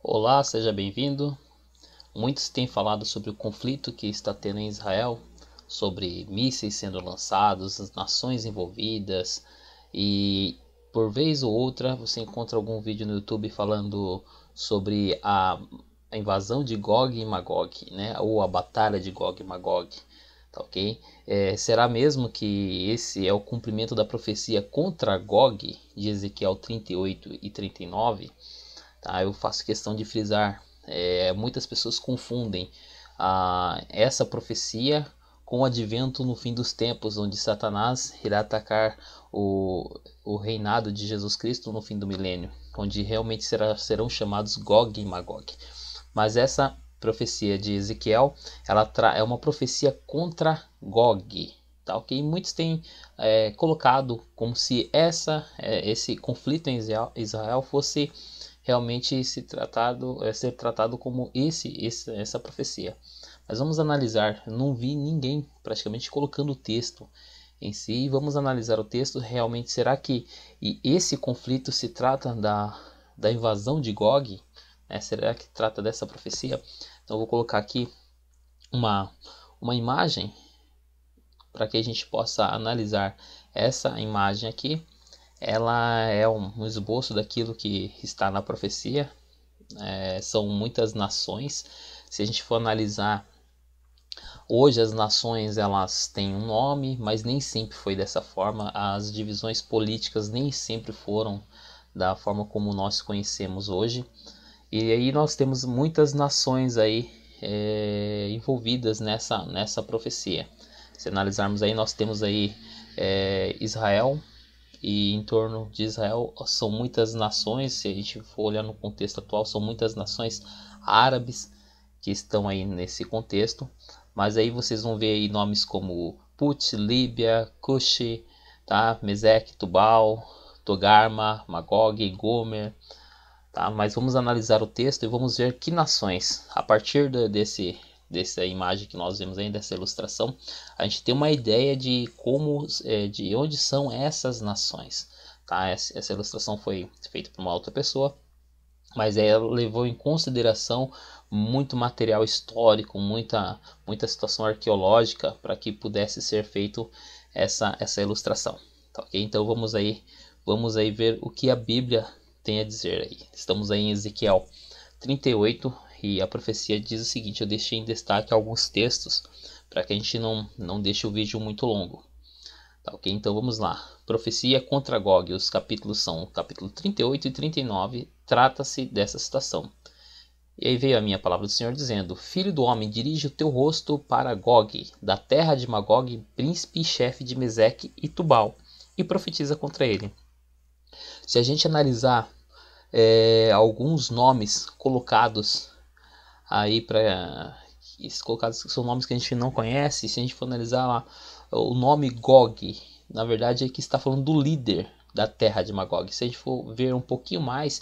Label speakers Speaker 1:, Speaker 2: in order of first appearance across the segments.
Speaker 1: Olá, seja bem-vindo. Muitos têm falado sobre o conflito que está tendo em Israel, sobre mísseis sendo lançados, as nações envolvidas, e por vez ou outra você encontra algum vídeo no YouTube falando sobre a invasão de Gog e Magog, né? Ou a batalha de Gog e Magog. Tá, ok? Será mesmo que esse é o cumprimento da profecia contra Gog de Ezequiel 38 e 39? Tá? Eu faço questão de frisar, muitas pessoas confundem essa profecia com o advento no fim dos tempos, onde Satanás irá atacar o reinado de Jesus Cristo no fim do milênio, onde realmente serão chamados Gog e Magog. Mas essa profecia de Ezequiel, ela é uma profecia contra Gog. Tá, ok? Muitos têm colocado como se esse conflito em Israel fosse realmente ser tratado como essa profecia. Mas vamos analisar. Eu não vi ninguém praticamente colocando o texto em si. Vamos analisar o texto. Realmente, será que esse conflito se trata da invasão de Gog? Será que trata dessa profecia? Então eu vou colocar aqui uma imagem para que a gente possa analisar essa imagem aqui. Ela é um esboço daquilo que está na profecia. São muitas nações. Se a gente for analisar, hoje as nações elas têm um nome, mas nem sempre foi dessa forma. As divisões políticas nem sempre foram da forma como nós conhecemos hoje. E aí nós temos muitas nações aí envolvidas nessa profecia. Se analisarmos aí, nós temos aí Israel, e em torno de Israel são muitas nações. Se a gente for olhar no contexto atual, são muitas nações árabes que estão aí nesse contexto. Mas aí vocês vão ver aí nomes como Put, Líbia, Cush, tá? Meseque, Tubal, Togarma, Magog, Gomer. Tá? Mas vamos analisar o texto e vamos ver que nações, a partir dessa imagem que nós vemos aí, dessa ilustração, a gente tem uma ideia de de onde são essas nações. Tá? Essa ilustração foi feita por uma outra pessoa, mas ela levou em consideração muito material histórico, muita situação arqueológica para que pudesse ser feito essa ilustração. Tá, okay? Então vamos aí ver o que a Bíblia tem a dizer aí. Estamos aí em Ezequiel 38 e a profecia diz o seguinte. Eu deixei em destaque alguns textos para que a gente não deixe o vídeo muito longo. Tá, ok? Então vamos lá. Profecia contra Gog. Os capítulos são o capítulo 38 e 39. Trata-se dessa situação. E aí veio a minha palavra do Senhor dizendo: Filho do homem, dirige o teu rosto para Gog, da terra de Magog, príncipe e chefe de Meseque e Tubal, e profetiza contra ele. Se a gente analisar alguns nomes colocados aí colocados são nomes que a gente não conhece. Se a gente for analisar lá, o nome Gog, na verdade é que está falando do líder da terra de Magog. Se a gente for ver um pouquinho mais,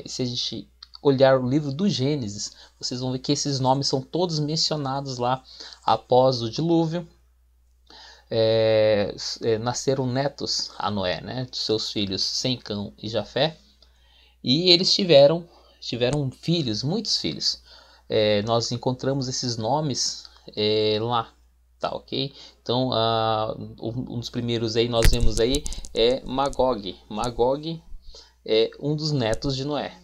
Speaker 1: se a gente olhar o livro do Gênesis, vocês vão ver que esses nomes são todos mencionados lá após o dilúvio. Nasceram netos a Noé, né, de seus filhos Sem, Cão e Jafé, e eles tiveram filhos, muitos filhos. Nós encontramos esses nomes lá, tá, ok? Então um dos primeiros aí nós vemos aí é Magog. Magog é um dos netos de Noé.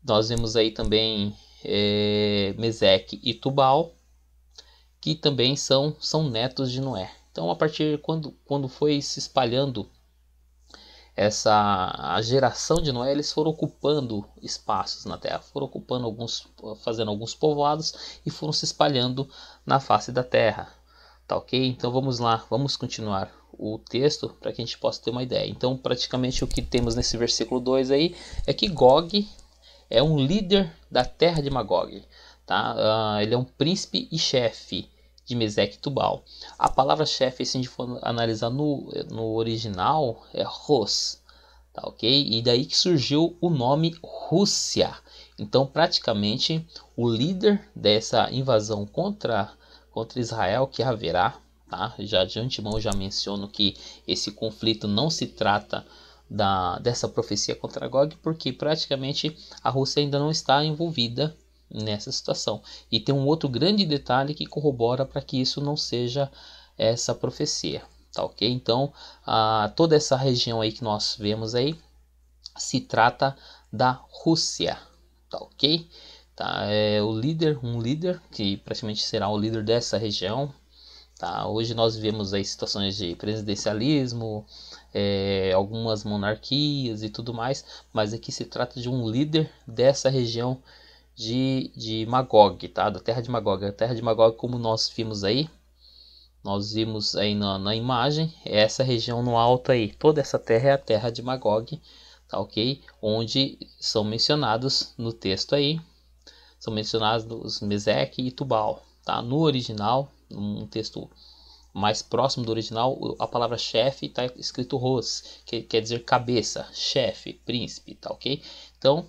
Speaker 1: Nós vemos aí também Meseque e Tubal, que também são netos de Noé. Então, a partir quando foi se espalhando a geração de Noé, eles foram ocupando espaços na terra, foram ocupando fazendo alguns povoados e foram se espalhando na face da terra. Tá, ok? Então vamos lá, vamos continuar o texto para que a gente possa ter uma ideia. Então, praticamente o que temos nesse versículo 2 aí é que Gog é um líder da terra de Magog. Tá? Ele é um príncipe e chefe de Meseque e Tubal. A palavra chefe, se a gente for analisar no original, é Ros. Tá, ok? E daí que surgiu o nome Rússia. Então, praticamente, o líder dessa invasão contra Israel que haverá, tá? Já de antemão já menciono que esse conflito não se trata dessa profecia contra Gog, porque praticamente a Rússia ainda não está envolvida nessa situação. E tem um outro grande detalhe que corrobora para que isso não seja essa profecia, tá ok? Então, toda essa região aí que nós vemos aí se trata da Rússia, tá ok? Tá, é um líder que praticamente será o líder dessa região. Tá? Hoje nós vemos aí situações de presidencialismo, algumas monarquias e tudo mais, mas aqui se trata de um líder dessa região de Magog, tá? Da terra de Magog. A terra de Magog, como nós vimos aí na imagem, é essa região no alto aí. Toda essa terra é a terra de Magog, tá ok? Onde são mencionados no texto aí, são mencionados Meseque e Tubal, tá? No original, um texto mais próximo do original, a palavra chefe está escrito Ros, que quer dizer cabeça, chefe, príncipe, tá ok? Então,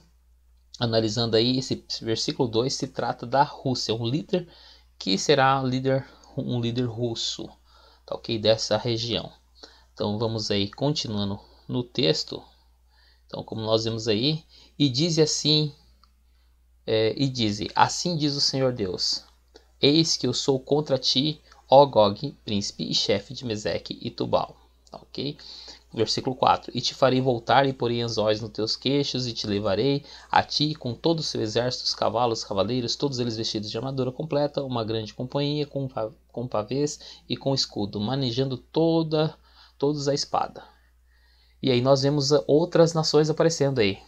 Speaker 1: analisando aí esse versículo 2, se trata da Rússia, um líder que será um líder russo, tá ok? Dessa região. Então vamos aí continuando no texto. Então, como nós vemos aí, e diz assim, assim diz o Senhor Deus: eis que eu sou contra ti, ó Gog, príncipe e chefe de Meseque e Tubal. Ok? Versículo 4: e te farei voltar e porei anzóis nos teus queixos e te levarei a ti com todo o seu exército, os cavalos, cavaleiros, todos eles vestidos de armadura completa, uma grande companhia com pavês e com escudo, manejando todos a espada. E aí nós vemos outras nações aparecendo aí.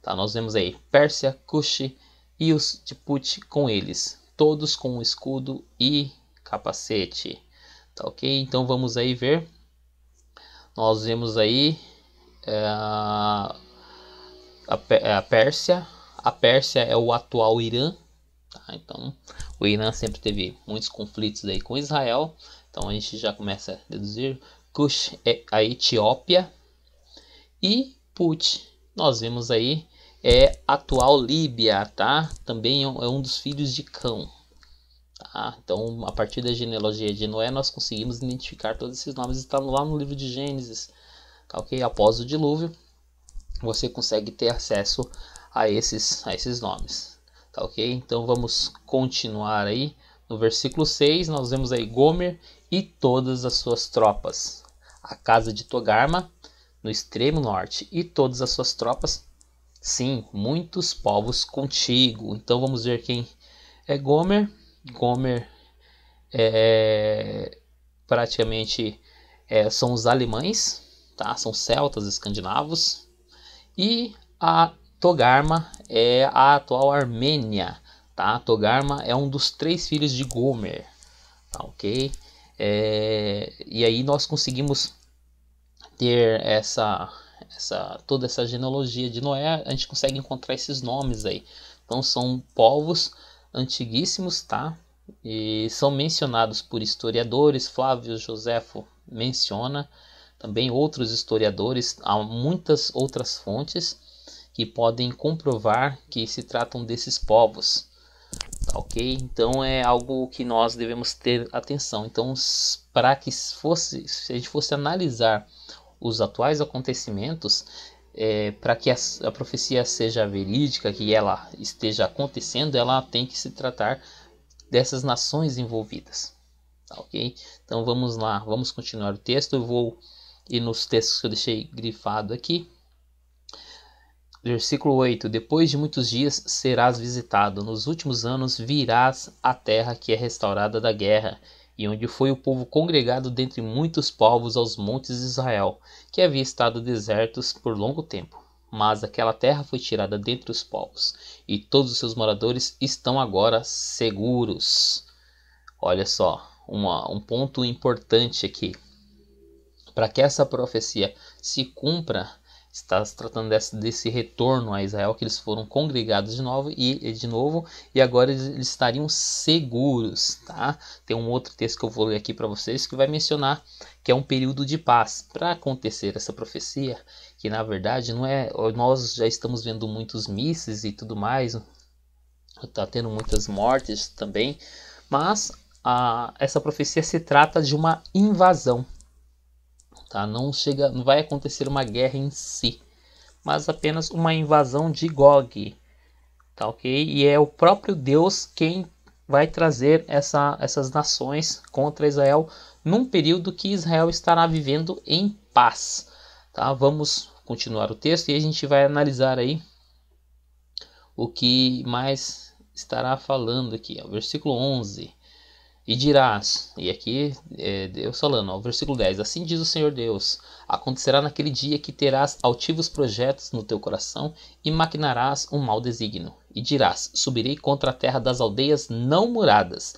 Speaker 1: Tá, nós vemos aí Pérsia, Cush e os de Put com eles, todos com escudo e capacete. Tá ok? Então vamos aí ver. Nós vemos aí a Pérsia. A Pérsia é o atual Irã. Tá? Então o Irã sempre teve muitos conflitos aí com Israel. Então a gente já começa a deduzir. Cush é a Etiópia. E Put, nós vemos aí, atual Líbia, tá? Também é um dos filhos de Cão. Tá? Então, a partir da genealogia de Noé, nós conseguimos identificar todos esses nomes. Está lá no livro de Gênesis, tá, ok? Após o dilúvio, você consegue ter acesso a esses nomes, tá ok? Então, vamos continuar aí. No versículo 6, nós vemos aí Gomer e todas as suas tropas, a casa de Togarma, no extremo norte, e todas as suas tropas, sim, muitos povos contigo. Então vamos ver quem é Gomer. Gomer praticamente são os alemães, tá? São celtas escandinavos. E a Togarma é a atual Armênia, tá? Togarma é um dos 3 filhos de Gomer, tá ok? E aí nós conseguimos ter toda essa genealogia de Noé. A gente consegue encontrar esses nomes aí. Então são povos antiguíssimos, tá? E são mencionados por historiadores. Flávio Joséfo menciona, também outros historiadores. Há muitas outras fontes que podem comprovar que se tratam desses povos, tá ok? Então é algo que nós devemos ter atenção. Então, para que se a gente fosse analisar os atuais acontecimentos, para que a profecia seja verídica, que ela esteja acontecendo, ela tem que se tratar dessas nações envolvidas, tá ok? Então vamos lá, vamos continuar o texto. Eu vou ir nos textos que eu deixei grifado aqui. Versículo 8: depois de muitos dias serás visitado, nos últimos anos virás à terra que é restaurada da guerra, e onde foi o povo congregado dentre muitos povos aos montes de Israel, que havia estado desertos por longo tempo. Mas aquela terra foi tirada dentre os povos, e todos os seus moradores estão agora seguros. Olha só, um ponto importante aqui. Para que essa profecia se cumpra, está se tratando desse retorno a Israel, que eles foram congregados de novo e agora eles estariam seguros, tá? Tem um outro texto que eu vou ler aqui para vocês que vai mencionar que é um período de paz para acontecer essa profecia, que na verdade não é, nós já estamos vendo muitos mísseis e tudo mais, está tendo muitas mortes também, mas essa profecia se trata de uma invasão. tá? Não vai acontecer uma guerra em si, mas apenas uma invasão de Gog, tá, ok? E é o próprio Deus quem vai trazer essas nações contra Israel num período que Israel estará vivendo em paz, tá? Vamos continuar o texto e a gente vai analisar aí o que mais estará falando aqui, ó, versículo 11. E dirás, e aqui é Deus falando, ó, versículo 10: Assim diz o Senhor Deus: acontecerá naquele dia que terás altivos projetos no teu coração e maquinarás um mau desígnio. E dirás: subirei contra a terra das aldeias não muradas,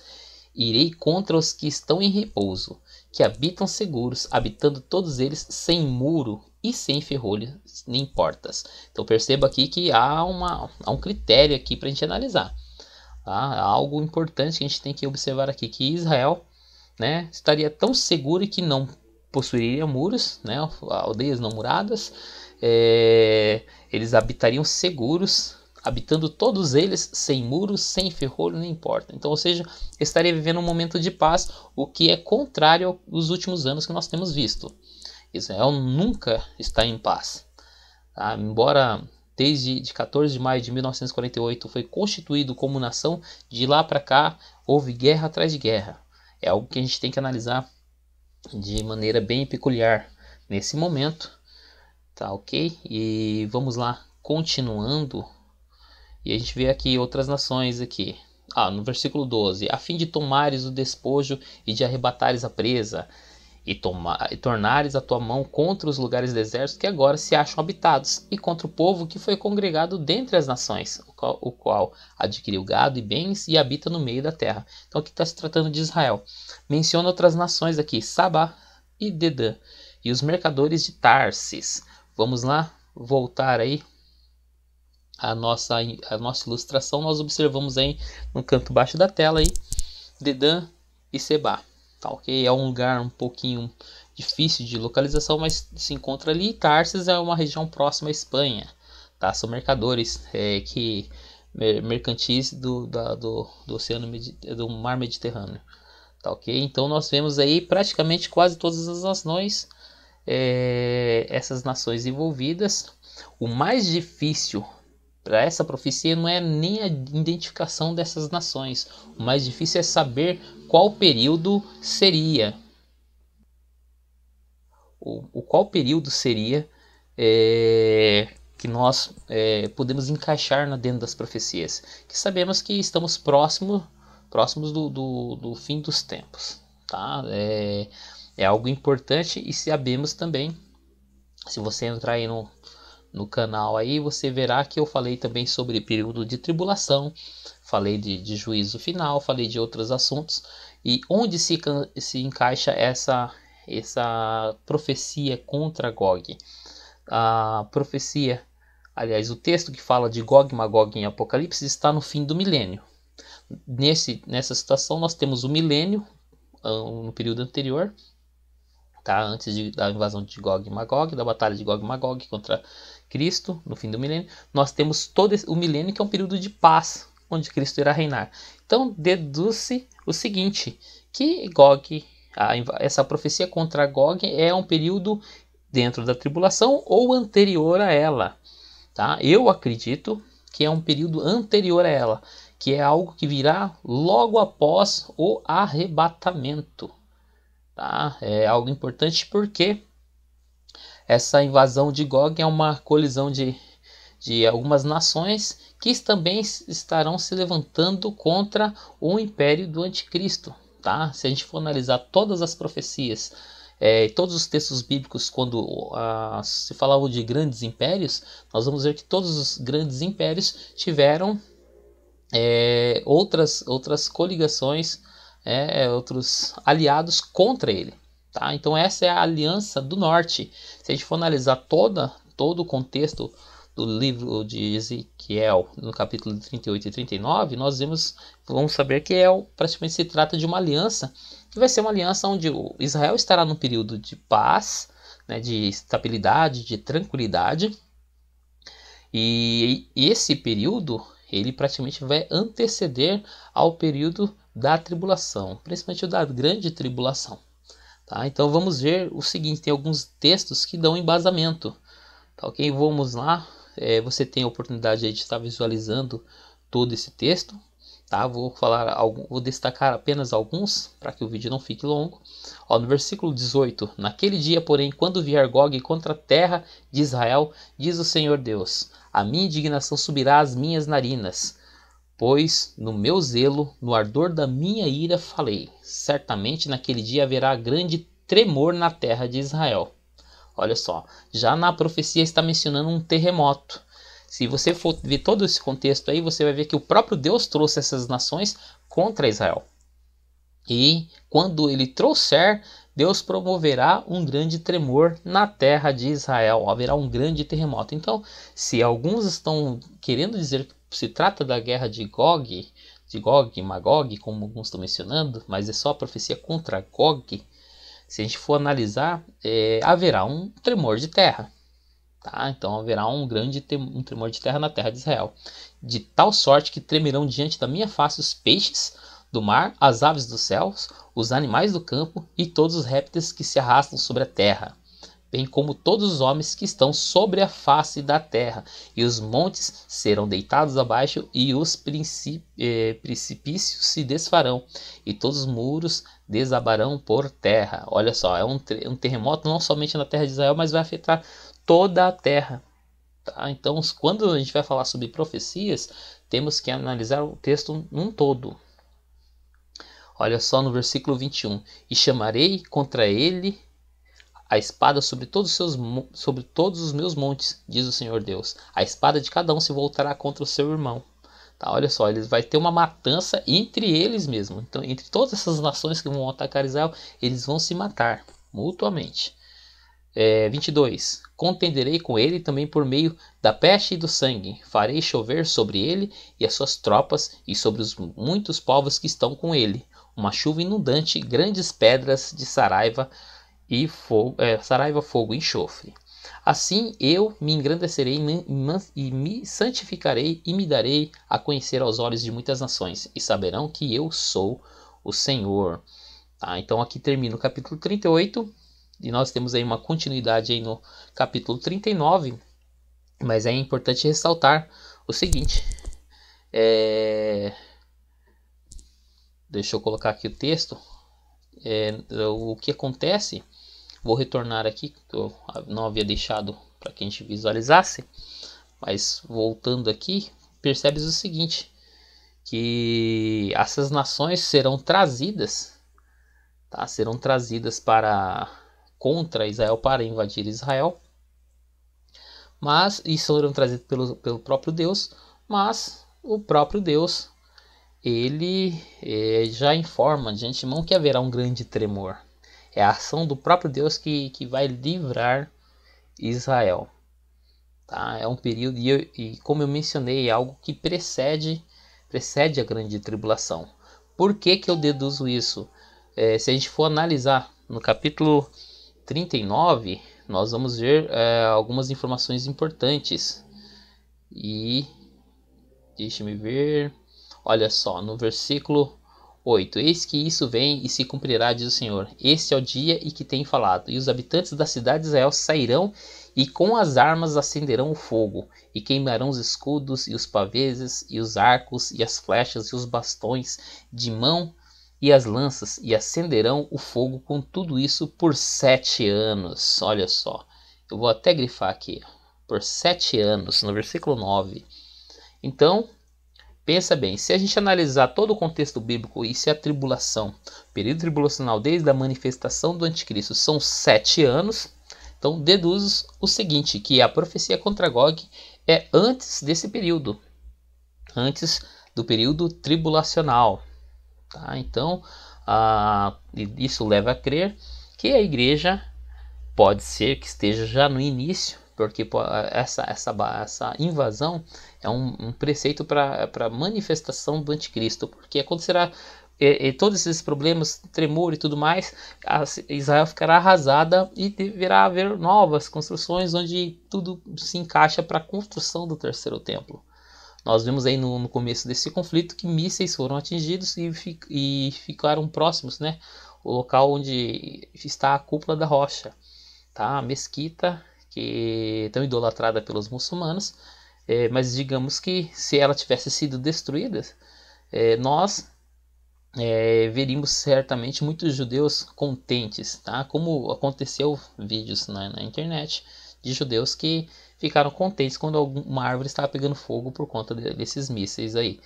Speaker 1: irei contra os que estão em repouso, que habitam seguros, habitando todos eles sem muro e sem ferrolhos nem portas. Então perceba aqui que há um critério aqui para a gente analisar. Tá? Algo importante que a gente tem que observar aqui, que Israel, né, estaria tão seguro que não possuiria muros, né, aldeias não muradas, eles habitariam seguros, habitando todos eles sem muros, sem ferrolho nem porta. Então, ou seja, estaria vivendo um momento de paz, o que é contrário aos últimos anos que nós temos visto. Israel nunca está em paz. Tá? Embora desde 14 de maio de 1948 foi constituído como nação, de lá para cá houve guerra atrás de guerra. É algo que a gente tem que analisar de maneira bem peculiar nesse momento, tá, ok? E vamos lá, continuando, e a gente vê aqui outras nações aqui. No versículo 12: a fim de tomares o despojo e de arrebatares a presa, e tornares a tua mão contra os lugares desertos que agora se acham habitados, e contra o povo que foi congregado dentre as nações, o qual adquiriu gado e bens e habita no meio da terra. Então aqui está se tratando de Israel. Menciona outras nações aqui, Sabá e Dedã, e os mercadores de Tarsis. Vamos lá, voltar aí a nossa ilustração. Nós observamos aí no canto baixo da tela aí, Dedã e Sebá. Tá, ok? É um lugar um pouquinho difícil de localização, mas se encontra ali. Tarsis é uma região próxima à Espanha, tá? São mercadores mercantis do oceano do mar Mediterrâneo, tá, ok? Então nós vemos aí praticamente quase todas as nações, essas nações envolvidas. O mais difícil para essa profecia não é nem a identificação dessas nações. O mais difícil é saber qual período seria. Qual período seria que nós podemos encaixar dentro das profecias. Que sabemos que estamos próximos do fim dos tempos. Tá? É algo importante, e sabemos também, se você entrar aí no canal aí, você verá que eu falei também sobre período de tribulação, falei de juízo final, falei de outros assuntos, e onde se encaixa essa profecia contra Gog. A profecia, aliás, o texto que fala de Gog e Magog em Apocalipse está no fim do milênio. Nessa situação nós temos o milênio, no período anterior, tá? Antes da invasão de Gog e Magog, da batalha de Gog e Magog contra Cristo, no fim do milênio, nós temos todo o milênio, que é um período de paz, onde Cristo irá reinar. Então deduz-se o seguinte, que Gog, essa profecia contra Gog é um período dentro da tribulação ou anterior a ela. Tá? Eu acredito que é um período anterior a ela, que é algo que virá logo após o arrebatamento. Tá? É algo importante porque essa invasão de Gog é uma colisão de algumas nações que também estarão se levantando contra o império do anticristo. Tá? Se a gente for analisar todas as profecias, todos os textos bíblicos, quando se falava de grandes impérios, nós vamos ver que todos os grandes impérios tiveram outras coligações, outros aliados contra ele. Tá? Então essa é a aliança do norte. Se a gente for analisar todo o contexto do livro de Ezequiel, no capítulo 38 e 39, nós vamos saber que praticamente se trata de uma aliança, que vai ser uma aliança onde Israel estará num período de paz, né, de estabilidade, de tranquilidade, e esse período ele praticamente vai anteceder ao período da tribulação, principalmente da grande tribulação. Tá? Então vamos ver o seguinte, tem alguns textos que dão embasamento. Tá, ok? Vamos lá. Você tem a oportunidade aí de estar visualizando todo esse texto. Tá? Vou destacar apenas alguns para que o vídeo não fique longo. Ó, no versículo 18: Naquele dia, porém, quando vier Gog contra a terra de Israel, diz o Senhor Deus: a minha indignação subirá às minhas narinas, pois no meu zelo, no ardor da minha ira falei. Certamente naquele dia haverá grande tremor na terra de Israel. Olha só, já na profecia está mencionando um terremoto. Se você for ver todo esse contexto aí, você vai ver que o próprio Deus trouxe essas nações contra Israel. E quando ele trouxer, Deus promoverá um grande tremor na terra de Israel. Haverá um grande terremoto. Então, se alguns estão querendo dizer que se trata da guerra de Gog e Magog, como alguns estão mencionando, mas é só a profecia contra Gog, se a gente for analisar, haverá um tremor de terra. Tá? Então haverá um tremor de terra na terra de Israel, de tal sorte que tremerão diante da minha face os peixes do mar, as aves dos céus, os animais do campo e todos os répteis que se arrastam sobre a terra, bem como todos os homens que estão sobre a face da terra, e os montes serão deitados abaixo, e os precipícios se desfarão, e todos os muros desabarão por terra. Olha só, é um terremoto não somente na terra de Israel, mas vai afetar toda a terra. Tá? Então, quando a gente vai falar sobre profecias, temos que analisar o texto num todo. Olha só no versículo 21. E chamarei contra ele a espada sobre todos os meus montes, diz o Senhor Deus. A espada de cada um se voltará contra o seu irmão. Tá, olha só, ele vai ter uma matança entre eles mesmos. Então, entre todas essas nações que vão atacar Israel, eles vão se matar mutuamente. 22. Contenderei com ele também por meio da peste e do sangue. Farei chover sobre ele e as suas tropas e sobre os muitos povos que estão com ele uma chuva inundante, grandes pedras de saraiva e fogo e enxofre. Assim eu me engrandecerei e me santificarei e me darei a conhecer aos olhos de muitas nações, e saberão que eu sou o Senhor. Tá? Então aqui termina o capítulo 38, e nós temos aí uma continuidade aí no capítulo 39, mas é importante ressaltar o seguinte, deixa eu colocar aqui o texto, o que acontece. Vou retornar aqui, que eu não havia deixado para que a gente visualizasse, mas voltando aqui, percebes o seguinte, que essas nações serão trazidas, tá? Serão trazidas contra Israel, para invadir Israel, e serão trazidas pelo próprio Deus, mas o próprio Deus, ele já informa de antemão que haverá um grande tremor. É a ação do próprio Deus que vai livrar Israel. Tá? É um período, e como eu mencionei, é algo que precede a grande tribulação. Por que eu deduzo isso? Se a gente for analisar no capítulo 39, nós vamos ver algumas informações importantes. E deixe-me ver. Olha só, no versículo 8. Eis que isso vem e se cumprirá, diz o Senhor. Este é o dia e que tem falado. E os habitantes da cidade de Israel sairão e com as armas acenderão o fogo, e queimarão os escudos e os paveses e os arcos e as flechas e os bastões de mão e as lanças, e acenderão o fogo com tudo isso por 7 anos. Olha só, eu vou até grifar aqui, por 7 anos, no versículo 9. Então, pensa bem, se a gente analisar todo o contexto bíblico e se a tribulação, período tribulacional desde a manifestação do anticristo são 7 anos, então deduz o seguinte, que a profecia contra Gog é antes desse período, antes do período tribulacional. Tá? Então, isso leva a crer que a igreja pode ser que esteja já no início, porque essa invasão é um preceito para a manifestação do anticristo, porque acontecerá todos esses problemas, tremor e tudo mais, Israel ficará arrasada e deverá haver novas construções onde tudo se encaixa para a construção do terceiro templo. Nós vemos aí no começo desse conflito que mísseis foram atingidos e ficaram próximos, né? o local onde está a cúpula da rocha, tá? A mesquita que é tão idolatrada pelos muçulmanos, mas digamos que se ela tivesse sido destruída, nós veríamos certamente muitos judeus contentes, tá? Como aconteceu vídeos na internet de judeus que ficaram contentes quando uma árvore estava pegando fogo por conta desses mísseis aí,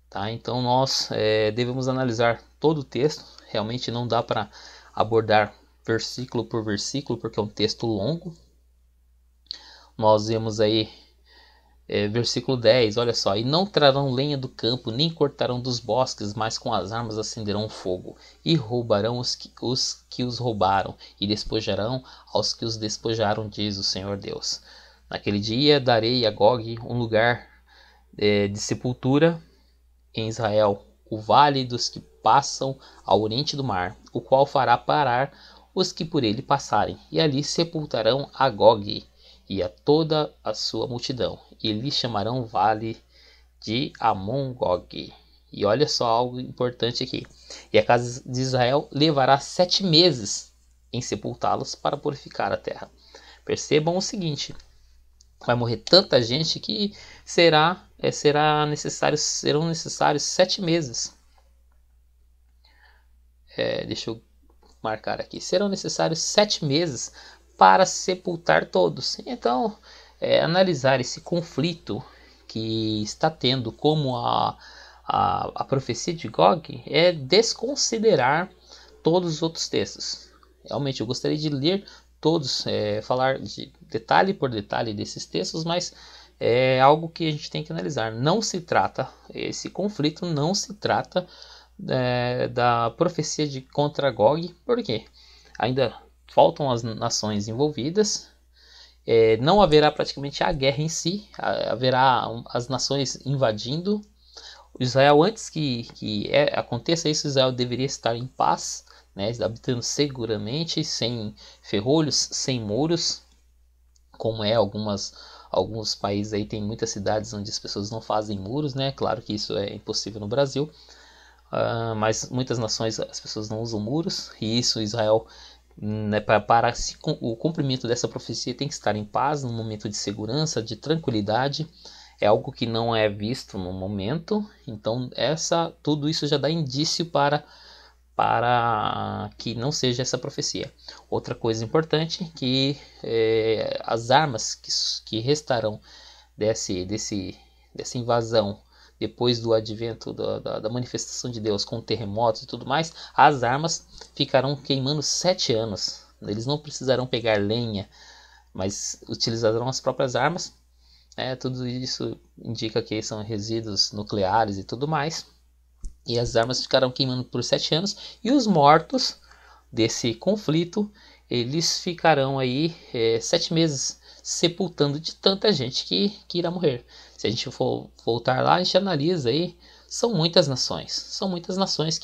Speaker 1: tá? Então nós devemos analisar todo o texto. Realmente não dá para abordar versículo por versículo porque é um texto longo. Nós vemos aí versículo 10, olha só: e não trarão lenha do campo, nem cortarão dos bosques, mas com as armas acenderão fogo, e roubarão os que os roubaram, e despojarão aos que os despojaram, diz o Senhor Deus. Naquele dia darei a Gog um lugar de sepultura em Israel, o vale dos que passam ao oriente do mar, o qual fará parar os que por ele passarem, e ali sepultarão a Gog e a toda a sua multidão, e lhe chamarão vale de Amon-Gog. E olha só algo importante aqui: e a casa de Israel levará 7 meses em sepultá-los para purificar a terra. Percebam o seguinte: vai morrer tanta gente que serão necessários 7 meses. Deixa eu marcar aqui: serão necessários 7 meses para sepultar todos. Então, analisar esse conflito que está tendo como a profecia de Gog é desconsiderar todos os outros textos. Realmente eu gostaria de ler todos, falar de detalhe por detalhe desses textos, mas é algo que a gente tem que analisar. Não se trata, esse conflito não se trata da profecia de contra Gog, porque ainda faltam as nações envolvidas, não haverá praticamente a guerra em si, haverá as nações invadindo. Israel, antes que aconteça isso, Israel deveria estar em paz, né, habitando seguramente, sem ferrolhos, sem muros, como alguns países aí, tem muitas cidades onde as pessoas não fazem muros, né? Claro que isso é impossível no Brasil, mas muitas nações as pessoas não usam muros, e isso Israel, né, para o cumprimento dessa profecia, tem que estar em paz, num momento de segurança, de tranquilidade. É algo que não é visto no momento. Então tudo isso já dá indício para que não seja essa profecia. Outra coisa importante, que as armas que restarão dessa invasão depois do advento da manifestação de Deus com terremotos e tudo mais, as armas ficarão queimando 7 anos. Eles não precisarão pegar lenha, mas utilizarão as próprias armas. Tudo isso indica que são resíduos nucleares e tudo mais. E as armas ficarão queimando por 7 anos. E os mortos desse conflito, eles ficarão aí 7 meses sepultando de tanta gente que irá morrer. Se a gente for voltar lá, a gente analisa aí, são muitas nações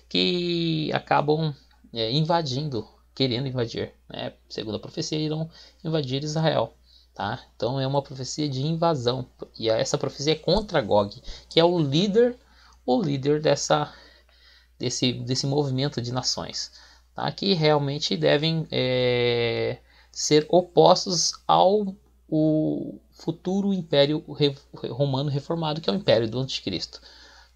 Speaker 1: que acabam invadindo, querendo invadir, né? Segundo a profecia, irão invadir Israel, tá? Então é uma profecia de invasão, e essa profecia é contra Gog, que é o líder desse movimento de nações, tá? Que realmente devem ser opostos ao futuro império romano reformado, que é o império do anticristo,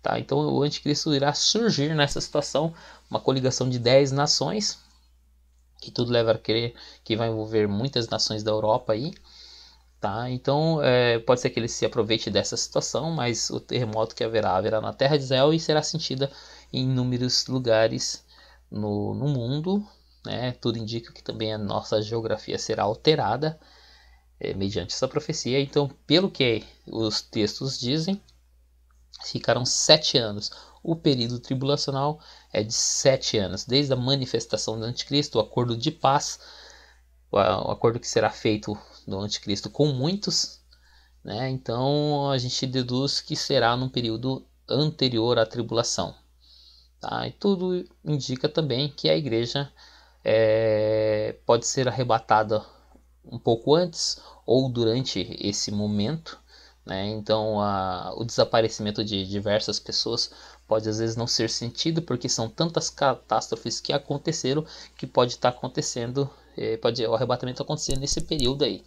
Speaker 1: tá? Então o anticristo irá surgir nessa situação, uma coligação de 10 nações, que tudo leva a crer que vai envolver muitas nações da Europa aí, tá? Então pode ser que ele se aproveite dessa situação, mas o terremoto que haverá na terra de Israel e será sentida em inúmeros lugares no mundo, né? Tudo indica que também a nossa geografia será alterada mediante essa profecia. Então, pelo que os textos dizem, ficarão 7 anos. O período tribulacional é de 7 anos, desde a manifestação do anticristo, o acordo de paz, o acordo que será feito do anticristo com muitos, né? Então a gente deduz que será num período anterior à tribulação, tá? E tudo indica também que a igreja pode ser arrebatada um pouco antes ou durante esse momento, né? Então o desaparecimento de diversas pessoas pode às vezes não ser sentido, porque são tantas catástrofes que aconteceram que pode estar acontecendo, pode o arrebatamento acontecer nesse período aí,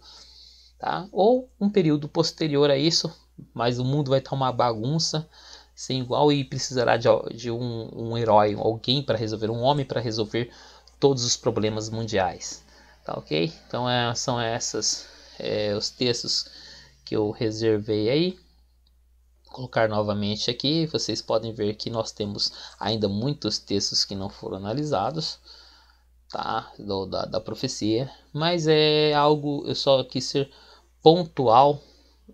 Speaker 1: tá? Ou um período posterior a isso, mas o mundo vai estar uma bagunça sem igual e precisará de um herói, alguém para resolver, um homem para resolver todos os problemas mundiais, tá ok? Então são essas os textos que eu reservei aí. Vou colocar novamente aqui, vocês podem ver que nós temos ainda muitos textos que não foram analisados, tá? Da profecia, mas é algo, eu só quis ser pontual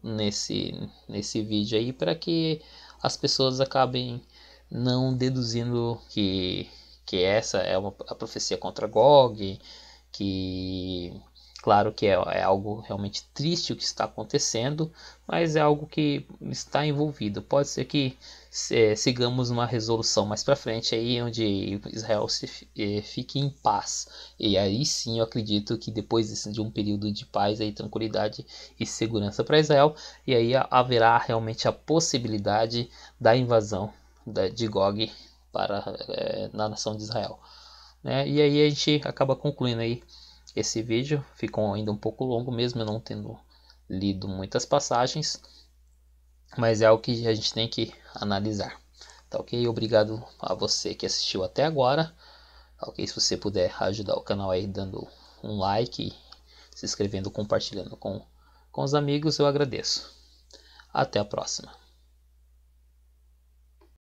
Speaker 1: nesse vídeo aí para que as pessoas acabem não deduzindo que essa é a profecia contra Gog, que claro que é algo realmente triste o que está acontecendo, mas é algo que está envolvido. Pode ser que sigamos uma resolução mais para frente aí onde Israel fique em paz. E aí sim eu acredito que depois de um período de paz e tranquilidade e segurança para Israel, e aí haverá realmente a possibilidade da invasão de Gog na nação de Israel, né? E aí a gente acaba concluindo aí esse vídeo. Ficou ainda um pouco longo mesmo, eu não tendo lido muitas passagens, mas é algo que a gente tem que analisar, tá ok? Obrigado a você que assistiu até agora, tá ok? Se você puder ajudar o canal aí dando um like, se inscrevendo, compartilhando com os amigos, eu agradeço. Até a próxima.